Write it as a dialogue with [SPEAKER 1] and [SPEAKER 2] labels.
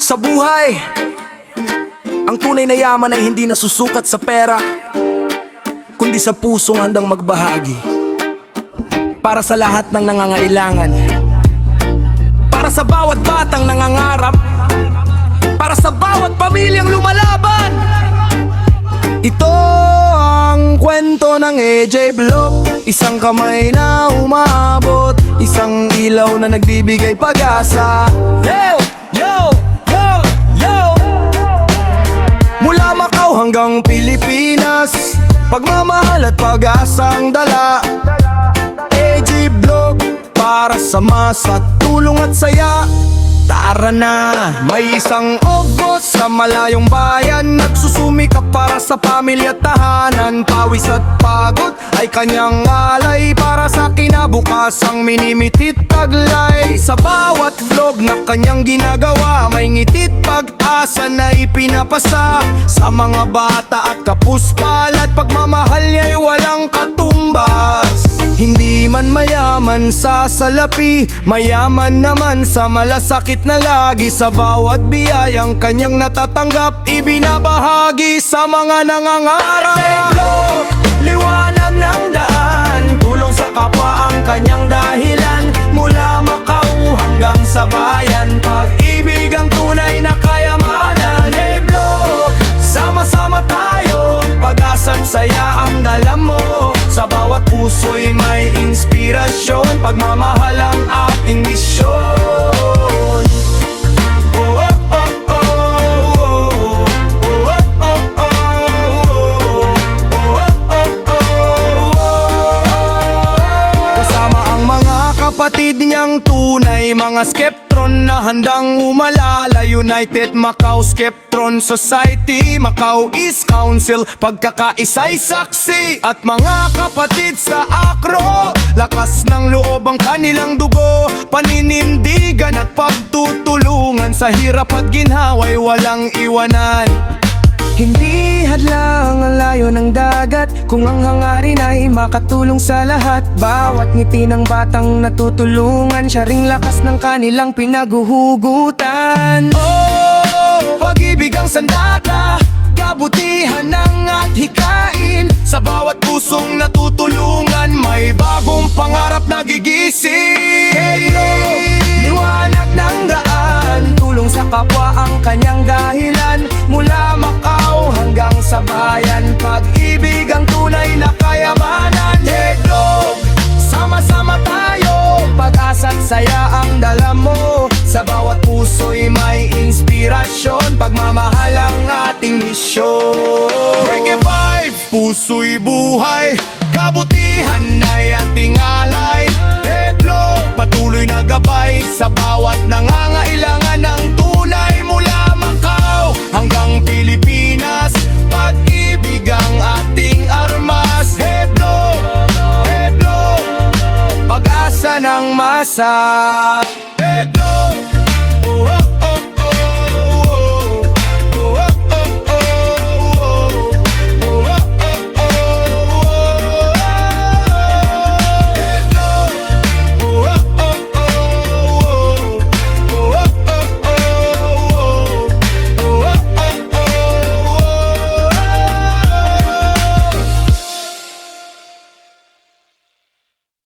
[SPEAKER 1] Sa buhay, ang tunay na yaman ay hindi nasusukat sa pera, kundi sa pusong handang magbahagi para sa lahat ng nangangailangan, para sa bawat batang nangangarap, para sa bawat pamilyang lumalaban. Ito ang kwento ng AJ Block, isang kamay na umabot, isang ilaw na nagbibigay pag-asa. Yo! Yo! Yo! Yo! Mula Macau hanggang Pilipinas, pagmamahal at pag-asang dala. AJ Block, para sa masa, tulong at saya. Tara na, may isang August sa malayong bayan, nagsusumikap para sa pamilya at tahanan. Pawis at pagod ay kanyang alay para sa kinabukasang minimitit taglay. Sa bawat vlog na kanyang ginagawa, may ngitit pag-asa na ipinapasa sa mga bata at kapuspalad. Pagmamahal niya'y walang katumbas. Hindi man mayaman sa salapi, mayaman naman sa malasakit na lagi. Sa bawat biyayang kanyang natatanggap, ibinabahagi sa mga nangangarap. Liwanag ng daan, tulong sa kapwa ang kanyang dahilan. Mula Macau hanggang sa bayan, pag-ibig ang tunay na kayamanan. Hey Block, sama-sama tayo, pag-asa't saya ang dala mo. Sa bawat puso'y may inspirasyon, pagmamahal ang ating misyon. Oh, oh, oh, oh, oh. Oh, oh, oh, oh. Oh, oh, oh, oh. Kasama ang mga kapatid niyang tunay, mga skeptron na handang umalala. United Macau Skeptron Society, Macau East Council, pagkakaisa'y saksi. At mga kapatid sa akro, lakas ng loob ang kanilang dugo, paninindigan at pagtutulungan. Sa hirap at ginhawa'y walang iwanan. Hindi hadlang ang layo ng dagat, kung ang hangarin ay makatulong sa lahat. Bawat ngiti ng batang natutulungan, siya ring lakas ng kanilang pinaguhugutan. Oh, pag-ibig ang sandata, kabutihan ng at hikain. Sa bawat pusong natutulungan, may bagong pangarap na gigising. Liwanag ng daan, tulong sa kapwa ang kanyang dahilan. Mula Macau hanggang sa bayan, pag-ibig ang tunay na kayamanan. Hey Block, sama-sama tayo, pag-asa't saya ang dala mo. Sa bawat puso'y may inspirasyon, pagmamahal ang ating misyon. Reggae vibe, puso'y buhay, kabutihan ay ating alay. Hey Block, patuloy na gabay sa bawat nangangailangan ng tunay. Mula Macau hanggang Pilipinas, pag-ibig ang ating armas. Hey Block, pag-asa ng masa. Hey Block.